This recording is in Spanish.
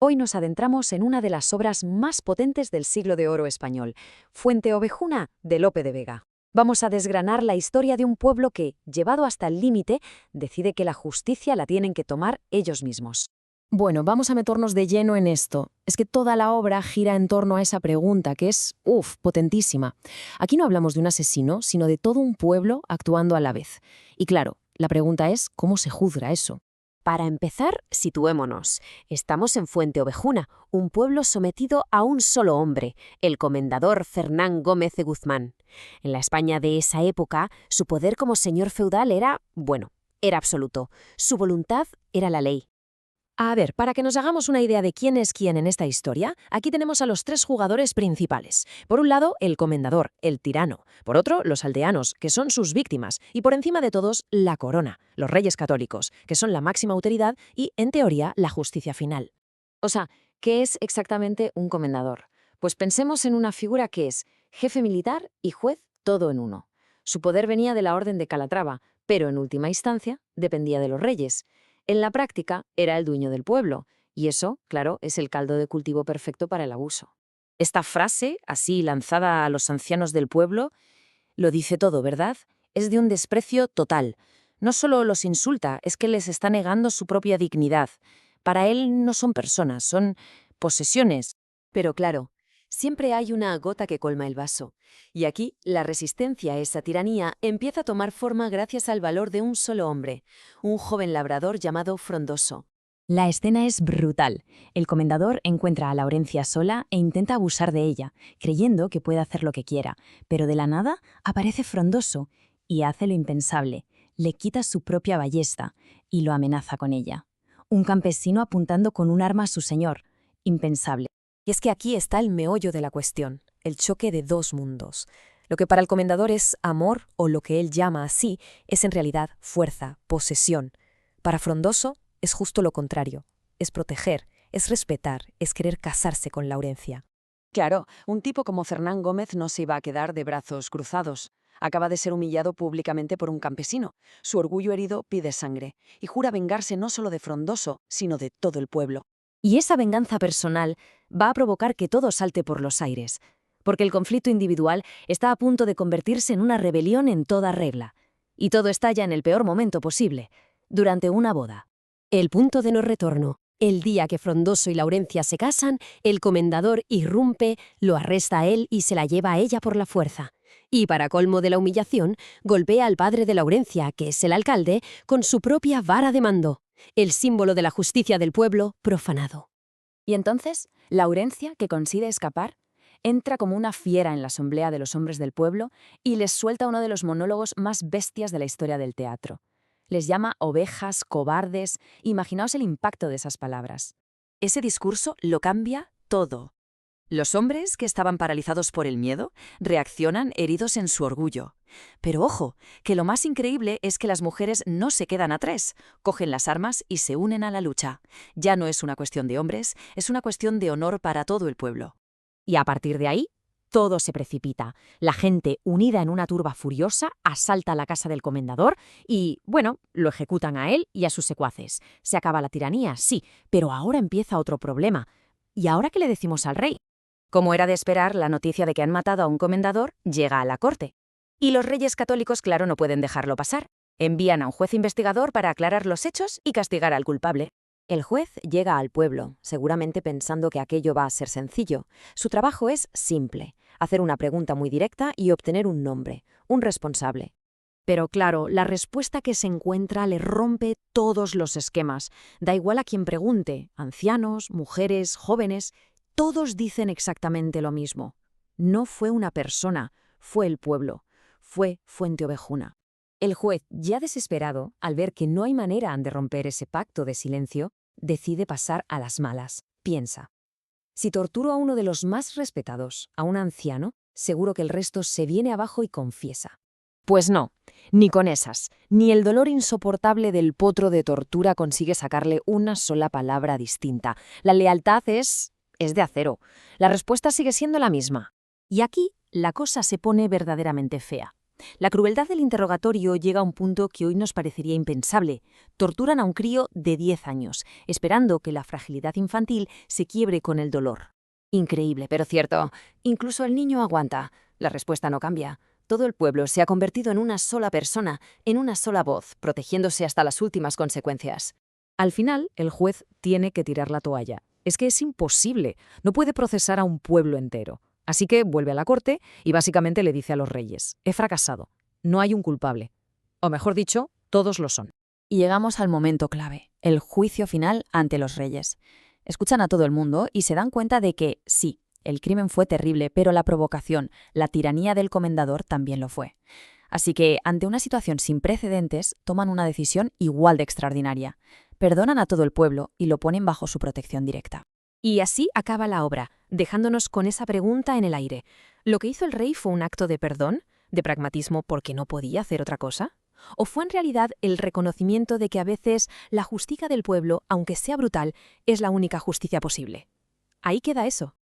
Hoy nos adentramos en una de las obras más potentes del siglo de oro español, Fuente Ovejuna, de Lope de Vega. Vamos a desgranar la historia de un pueblo que, llevado hasta el límite, decide que la justicia la tienen que tomar ellos mismos. Bueno, vamos a meternos de lleno en esto. Es que toda la obra gira en torno a esa pregunta, que es, potentísima. Aquí no hablamos de un asesino, sino de todo un pueblo actuando a la vez. Y claro, la pregunta es, ¿cómo se juzga eso? Para empezar, situémonos. Estamos en Fuente Ovejuna, un pueblo sometido a un solo hombre, el comendador Fernán Gómez de Guzmán. En la España de esa época, su poder como señor feudal era absoluto. Su voluntad era la ley. A ver, para que nos hagamos una idea de quién es quién en esta historia, aquí tenemos a los tres jugadores principales. Por un lado, el comendador, el tirano. Por otro, los aldeanos, que son sus víctimas. Y por encima de todos, la corona, los reyes católicos, que son la máxima autoridad y, en teoría, la justicia final. O sea, ¿qué es exactamente un comendador? Pues pensemos en una figura que es jefe militar y juez todo en uno. Su poder venía de la Orden de Calatrava, pero en última instancia dependía de los reyes. En la práctica era el dueño del pueblo, y eso, claro, es el caldo de cultivo perfecto para el abuso. Esta frase, así lanzada a los ancianos del pueblo, lo dice todo, ¿verdad? Es de un desprecio total. No solo los insulta, es que les está negando su propia dignidad. Para él no son personas, son posesiones. Pero claro, siempre hay una gota que colma el vaso. Y aquí la resistencia a esa tiranía empieza a tomar forma gracias al valor de un solo hombre, un joven labrador llamado Frondoso. La escena es brutal. El comendador encuentra a Laurencia sola e intenta abusar de ella, creyendo que puede hacer lo que quiera, pero de la nada aparece Frondoso y hace lo impensable. Le quita su propia ballesta y lo amenaza con ella. Un campesino apuntando con un arma a su señor. Impensable. Y es que aquí está el meollo de la cuestión, el choque de dos mundos. Lo que para el comendador es amor, o lo que él llama así, es en realidad fuerza, posesión. Para Frondoso es justo lo contrario. Es proteger, es respetar, es querer casarse con Laurencia. Claro, un tipo como Fernán Gómez no se iba a quedar de brazos cruzados. Acaba de ser humillado públicamente por un campesino. Su orgullo herido pide sangre y jura vengarse no solo de Frondoso, sino de todo el pueblo. Y esa venganza personal va a provocar que todo salte por los aires, porque el conflicto individual está a punto de convertirse en una rebelión en toda regla. Y todo estalla en el peor momento posible, durante una boda. El punto de no retorno. El día que Frondoso y Laurencia se casan, el comendador irrumpe, lo arresta a él y se la lleva a ella por la fuerza. Y para colmo de la humillación, golpea al padre de Laurencia, que es el alcalde, con su propia vara de mando, el símbolo de la justicia del pueblo profanado. Y entonces, Laurencia, que consigue escapar, entra como una fiera en la asamblea de los hombres del pueblo y les suelta uno de los monólogos más bestias de la historia del teatro. Les llama ovejas, cobardes. Imaginaos el impacto de esas palabras. Ese discurso lo cambia todo. Los hombres, que estaban paralizados por el miedo, reaccionan heridos en su orgullo. Pero ojo, que lo más increíble es que las mujeres no se quedan atrás, cogen las armas y se unen a la lucha. Ya no es una cuestión de hombres, es una cuestión de honor para todo el pueblo. Y a partir de ahí, todo se precipita. La gente, unida en una turba furiosa, asalta la casa del comendador y, lo ejecutan a él y a sus secuaces. Se acaba la tiranía, sí, pero ahora empieza otro problema. ¿Y ahora qué le decimos al rey? Como era de esperar, la noticia de que han matado a un comendador llega a la corte. Y los reyes católicos, claro, no pueden dejarlo pasar. Envían a un juez investigador para aclarar los hechos y castigar al culpable. El juez llega al pueblo, seguramente pensando que aquello va a ser sencillo. Su trabajo es simple, hacer una pregunta muy directa y obtener un nombre, un responsable. Pero claro, la respuesta que se encuentra le rompe todos los esquemas. Da igual a quien pregunte, ancianos, mujeres, jóvenes, todos dicen exactamente lo mismo. No fue una persona, fue el pueblo, fue Fuente Ovejuna. El juez, ya desesperado, al ver que no hay manera de romper ese pacto de silencio, decide pasar a las malas. Piensa: si torturo a uno de los más respetados, a un anciano, seguro que el resto se viene abajo y confiesa. Pues no, ni con esas, ni el dolor insoportable del potro de tortura consigue sacarle una sola palabra distinta. La lealtad es de acero. La respuesta sigue siendo la misma. Y aquí la cosa se pone verdaderamente fea. La crueldad del interrogatorio llega a un punto que hoy nos parecería impensable. Torturan a un crío de 10 años, esperando que la fragilidad infantil se quiebre con el dolor. Increíble, pero cierto. Incluso el niño aguanta. La respuesta no cambia. Todo el pueblo se ha convertido en una sola persona, en una sola voz, protegiéndose hasta las últimas consecuencias. Al final, el juez tiene que tirar la toalla. Es que es imposible. No puede procesar a un pueblo entero. Así que vuelve a la corte y básicamente le dice a los reyes: he fracasado. No hay un culpable. O mejor dicho, todos lo son. Y llegamos al momento clave, el juicio final ante los reyes. Escuchan a todo el mundo y se dan cuenta de que, sí, el crimen fue terrible, pero la provocación, la tiranía del comendador también lo fue. Así que, ante una situación sin precedentes, toman una decisión igual de extraordinaria. Perdonan a todo el pueblo y lo ponen bajo su protección directa. Y así acaba la obra, dejándonos con esa pregunta en el aire. ¿Lo que hizo el rey fue un acto de perdón, de pragmatismo porque no podía hacer otra cosa? ¿O fue en realidad el reconocimiento de que a veces la justicia del pueblo, aunque sea brutal, es la única justicia posible? Ahí queda eso.